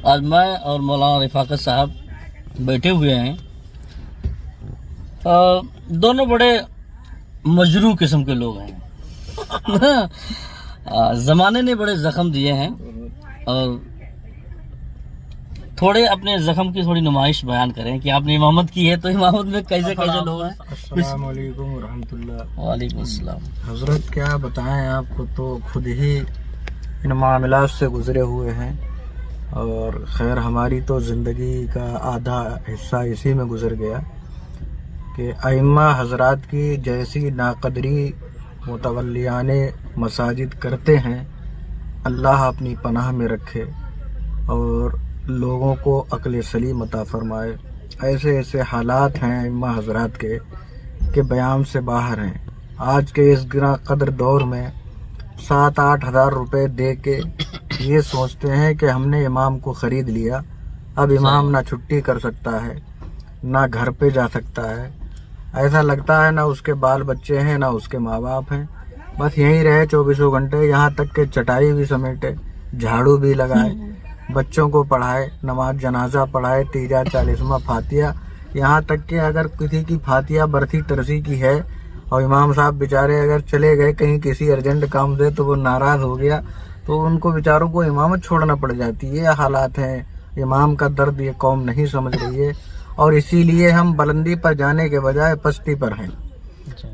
آج میں اور مولانا رفاقت صاحب بیٹھے ہوئے ہیں. دونوں بڑے مجروح قسم کے لوگ ہیں. زمانے نے بڑے زخم دیے ہیں اور تھوڑے اپنے زخم کی تھوڑی نمائش بیان کریں کہ آپ نے امامت کی ہے تو امامت میں کیسے کیسے لوگ ہیں. السلام علیکم ورحمۃ اللہ. وعلیکم السلام. حضرت کیا بتائیں آپ کو، تو خود ہی ان معاملات سے گزرے ہوئے ہیں اور خیر ہماری تو زندگی کا آدھا حصہ اسی میں گزر گیا کہ ائمہ حضرات کی جیسی ناقدری متولیان مساجد کرتے ہیں. اللہ اپنی پناہ میں رکھے اور لوگوں کو عقل سلیم عطا فرمائے. ایسے ایسے حالات ہیں ائمہ حضرات کے کہ بیان سے باہر ہیں. آج کے اس گراں قدر دور میں 7-8 ہزار روپے دے کے یہ سوچتے ہیں کہ ہم نے امام کو خرید لیا، اب امام نہ چھٹی کر سکتا ہے نہ گھر پہ جا سکتا ہے. ایسا لگتا ہے نہ اس کے بال بچے ہیں نہ اس کے ماں باپ ہیں، بس یہیں رہے 24 گھنٹے، یہاں تک کہ چٹائی بھی سمیٹے، جھاڑو بھی لگائے، بچوں کو پڑھائے، نماز جنازہ پڑھائے، تیجا 40واں فاتحہ، یہاں تک کہ اگر کسی کی فاتحہ برسی ترسی کی ہے اور امام صاحب بیچارے اگر چلے گئے کہیں کسی ارجنٹ کام سے تو وہ ناراض ہو گیا تو ان کو بیچاروں کو امامت چھوڑنا پڑ جاتی ہے. یہ حالات ہیں. امام کا درد یہ قوم نہیں سمجھ رہی ہے اور اسی لیے ہم بلندی پر جانے کے بجائے پستی پر ہیں.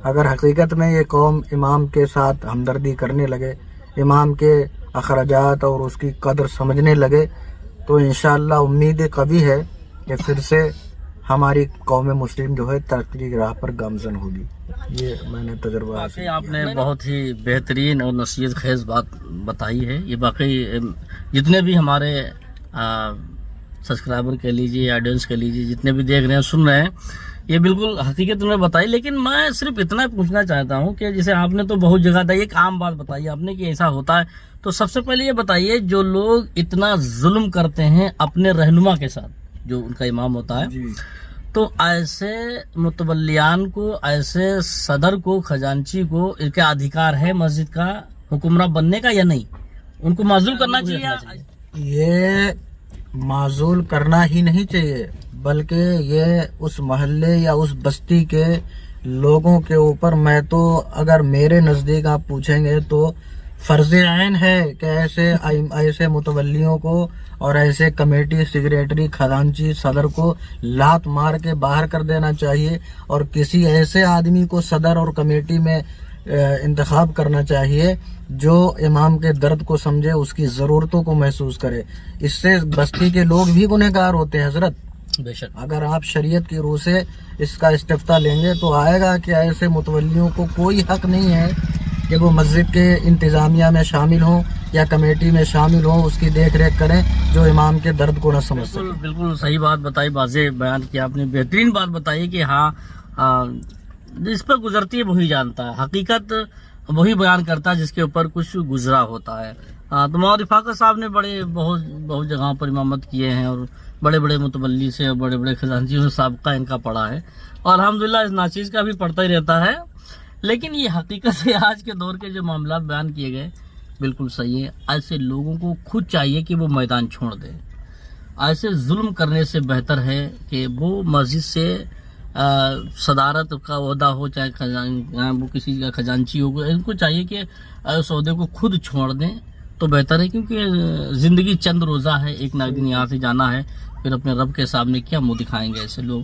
اگر حقیقت میں یہ قوم امام کے ساتھ ہمدردی کرنے لگے، امام کے اخراجات اور اس کی قدر سمجھنے لگے تو انشاءاللہ امید قوی ہے کہ پھر سے ہماری قوم مسلم جو ہے ترقی کی راہ پر گامزن ہوگی. یہ میں نے تجربہ حاصل کیا. آپ نے بہت ہی بہترین اور نصیحت خیز بات بتائی ہے. یہ باقی جتنے بھی ہمارے سبسکرائبر کہہ لیجیے، آڈینس کہہ لیجیے، جتنے بھی دیکھ رہے ہیں سن رہے ہیں، یہ بالکل حقیقت میں بتائی. لیکن میں صرف اتنا پوچھنا چاہتا ہوں کہ جیسے آپ نے تو بہت جگہ تھا ایک عام بات بتائی آپ نے کہ ایسا ہوتا ہے، تو سب سے پہلے یہ بتائیے جو لوگ اتنا ظلم کرتے ہیں اپنے رہنما کے ساتھ جو ان کا امام ہوتا ہے، تو ایسے متولیان کو، ایسے صدر کو، خزانچی کو ان کا ادھیکار ہے مسجد کا حکمراں بننے کا یا نہیں؟ ان کو معزول کرنا چاہیے. یہ معزول کرنا ہی نہیں چاہیے بلکہ یہ اس محلے یا اس بستی کے لوگوں کے اوپر، میں تو اگر میرے نزدیک آپ پوچھیں گے تو فرض عین ہے کہ ایسے متولیوں کو اور ایسے کمیٹی سیکریٹری خزانچی صدر کو لات مار کے باہر کر دینا چاہیے اور کسی ایسے آدمی کو صدر اور کمیٹی میں انتخاب کرنا چاہیے جو امام کے درد کو سمجھے، اس کی ضرورتوں کو محسوس کرے. اس سے بستی کے لوگ بھی گنہگار ہوتے ہیں حضرت. بے شک اگر آپ شریعت کی روح سے اس کا استفتاء لیں گے تو آئے گا کہ ایسے متولیوں کو کوئی حق نہیں ہے کہ وہ مسجد کے انتظامیہ میں شامل ہوں یا کمیٹی میں شامل ہوں، اس کی دیکھ ریکھ کریں جو امام کے درد کو نہ سمجھ سکے. بالکل صحیح بات بتائی، واضح بیان کیا آپ نے، بہترین بات بتائی کہ ہاں جس پر گزرتی ہے وہی جانتا ہے، حقیقت وہی بیان کرتا ہے جس کے اوپر کچھ گزرا ہوتا ہے. تو مولانا رفاقت صاحب نے بہت جگہوں پر امامت کیے ہیں اور بڑے بڑے متولی سے اور بڑے بڑے خزانچیوں سے سابقہ ان کا پڑا ہے اور الحمدللہ اس ناچیز کا بھی پڑتا ہی رہتا ہے. لیکن یہ حقیقت ہے آج کے دور کے جو معاملات بیان کیے گئے بالکل صحیح ہے. ایسے لوگوں کو خود چاہیے کہ وہ میدان چھوڑ دیں. ایسے ظلم کرنے سے بہتر ہے کہ وہ مسجد سے صدارت کا عہدہ ہو چاہے وہ کسی کا خزانچی ہو، ان کو چاہیے کہ اس عہدے کو خود چھوڑ دیں تو بہتر ہے، کیونکہ زندگی چند روزہ ہے، ایک نہ ایک دن یہاں سے جانا ہے، پھر اپنے رب کے سامنے کیا منہ دکھائیں گے ایسے لوگ.